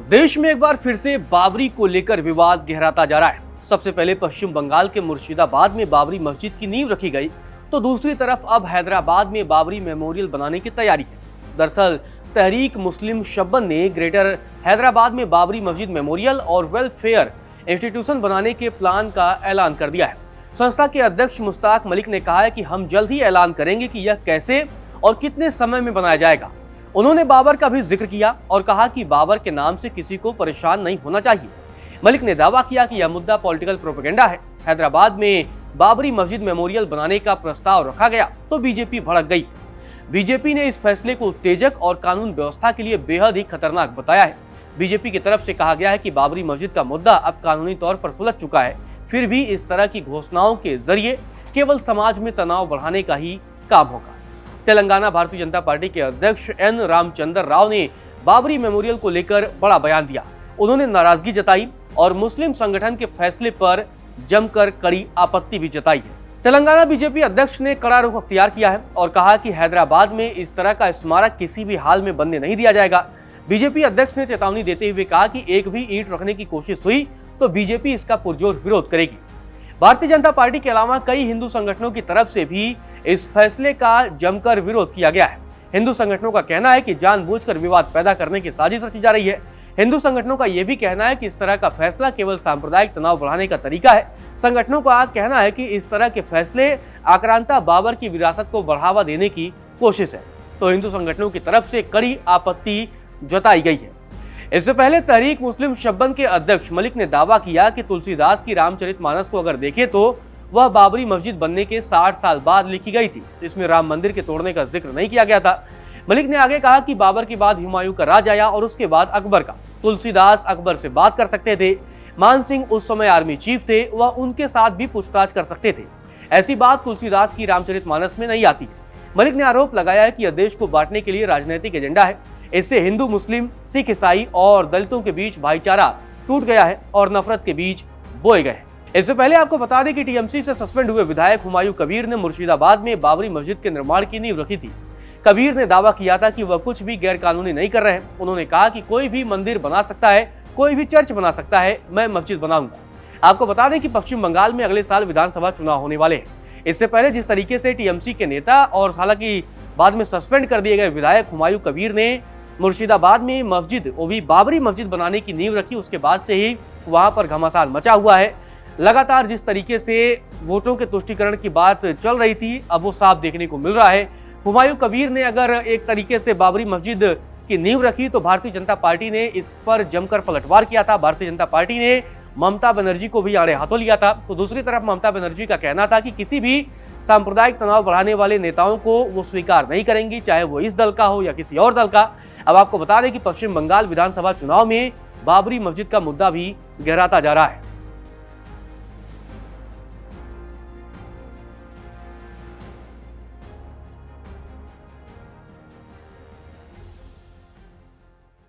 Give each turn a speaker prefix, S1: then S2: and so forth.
S1: देश में एक बार फिर से बाबरी को लेकर विवाद गहराता जा रहा है। सबसे पहले पश्चिम बंगाल के मुर्शिदाबाद में बाबरी मस्जिद की नींव रखी गई, तो दूसरी तरफ अब हैदराबाद में बाबरी मेमोरियल बनाने की तैयारी है। दरअसल तहरीक मुस्लिम शब्बन ने ग्रेटर हैदराबाद में बाबरी मस्जिद मेमोरियल और वेलफेयर इंस्टीट्यूशन बनाने के प्लान का ऐलान कर दिया है। संस्था के अध्यक्ष मुश्ताक मलिक ने कहा है कि हम जल्द ही ऐलान करेंगे कि यह कैसे और कितने समय में बनाया जाएगा। उन्होंने बाबर का भी जिक्र किया और कहा कि बाबर के नाम से किसी को परेशान नहीं होना चाहिए। मलिक ने दावा किया कि यह मुद्दा पॉलिटिकल प्रोपेगेंडा है। हैदराबाद में बाबरी मस्जिद मेमोरियल बनाने का प्रस्ताव रखा गया तो बीजेपी भड़क गई। बीजेपी ने इस फैसले को उत्तेजक और कानून व्यवस्था के लिए बेहद ही खतरनाक बताया है। बीजेपी की तरफ से कहा गया है कि बाबरी मस्जिद का मुद्दा अब कानूनी तौर पर सुलझ चुका है, फिर भी इस तरह की घोषणाओं के जरिए केवल समाज में तनाव बढ़ाने का ही काम होगा। तेलंगाना भारतीय जनता पार्टी के अध्यक्ष एन रामचंद्र राव ने बाबरी मेमोरियल को लेकर बड़ा बयान दिया। उन्होंने नाराजगी जताई और मुस्लिम संगठन के फैसले पर जमकर कड़ी आपत्ति भी जताई है। तेलंगाना बीजेपी अध्यक्ष ने कड़ा रुख अख्तियार किया है और कहा कि हैदराबाद में इस तरह का स्मारक किसी भी हाल में बनने नहीं दिया जाएगा। बीजेपी अध्यक्ष ने चेतावनी देते हुए कहा कि एक भी ईंट रखने की कोशिश हुई तो बीजेपी इसका पुरजोर विरोध करेगी। भारतीय जनता पार्टी के अलावा कई हिंदू संगठनों की तरफ से भी इस फैसले का जमकर विरोध किया गया है। हिंदू संगठनों का कहना है कि जानबूझकर विवाद पैदा करने की साजिश रची जा रही है। हिंदू संगठनों का यह भी कहना है कि इस तरह का फैसला केवल सांप्रदायिक तनाव बढ़ाने का तरीका है। संगठनों का कहना है कि इस तरह के फैसले आक्रांता बाबर की विरासत को बढ़ावा देने की कोशिश है। तो हिंदू संगठनों की तरफ से कड़ी आपत्ति जताई गई है। इससे पहले तहरीक मुस्लिम शब्बन के अध्यक्ष मलिक ने दावा किया कि तुलसीदास की रामचरितमानस को अगर देखें तो वह बाबरी मस्जिद बनने के 60 साल बाद लिखी गई थी। इसमें राम मंदिर के तोड़ने का जिक्र नहीं किया गया था। मलिक ने आगे कहा कि बाबर के बाद हुमायूं का राज आया और उसके बाद अकबर का। तुलसीदास अकबर से बात कर सकते थे। मान सिंह उस समय आर्मी चीफ थे, वह उनके साथ भी पूछताछ कर सकते थे। ऐसी बात तुलसीदास की रामचरितमानस में नहीं आती है। मलिक ने आरोप लगाया है कि यह देश को बांटने के लिए राजनीतिक एजेंडा है। इससे हिंदू मुस्लिम सिख ईसाई और दलितों के बीच भाईचारा टूट गया है और नफरत के बीज बोए गए हैं। इससे पहले आपको बता दें कि टीएमसी से सस्पेंड हुए विधायक हुमायूं कबीर ने मुर्शिदाबाद में बाबरी मस्जिद के निर्माण की नींव रखी थी। कबीर ने दावा किया था कि वह कुछ भी गैर कानूनी नहीं कर रहे हैं। उन्होंने कहा कि कोई भी मंदिर बना सकता है, कोई भी चर्च बना सकता है, मैं मस्जिद बनाऊंगा। आपको बता दें कि पश्चिम बंगाल में अगले साल विधानसभा चुनाव होने वाले हैं। इससे पहले जिस तरीके से टीएमसी के नेता और हालांकि बाद में सस्पेंड कर दिए गए विधायक हुमायूं कबीर ने मुर्शिदाबाद में मस्जिद, वो भी बाबरी मस्जिद बनाने की नींव रखी, उसके बाद से ही वहां पर घमासान मचा हुआ है। लगातार जिस तरीके से वोटों के तुष्टीकरण की बात चल रही थी, अब वो साफ देखने को मिल रहा है। हुमायूं कबीर ने अगर एक तरीके से बाबरी मस्जिद की नींव रखी तो भारतीय जनता पार्टी ने इस पर जमकर पलटवार किया था। भारतीय जनता पार्टी ने ममता बनर्जी को भी आड़े हाथों लिया था। तो दूसरी तरफ ममता बनर्जी का कहना था कि किसी भी सांप्रदायिक तनाव बढ़ाने वाले नेताओं को वो स्वीकार नहीं करेंगी, चाहे वो इस दल का हो या किसी और दल का। अब आपको बता दें कि पश्चिम बंगाल विधानसभा चुनाव में बाबरी मस्जिद का मुद्दा भी गहराता जा रहा है।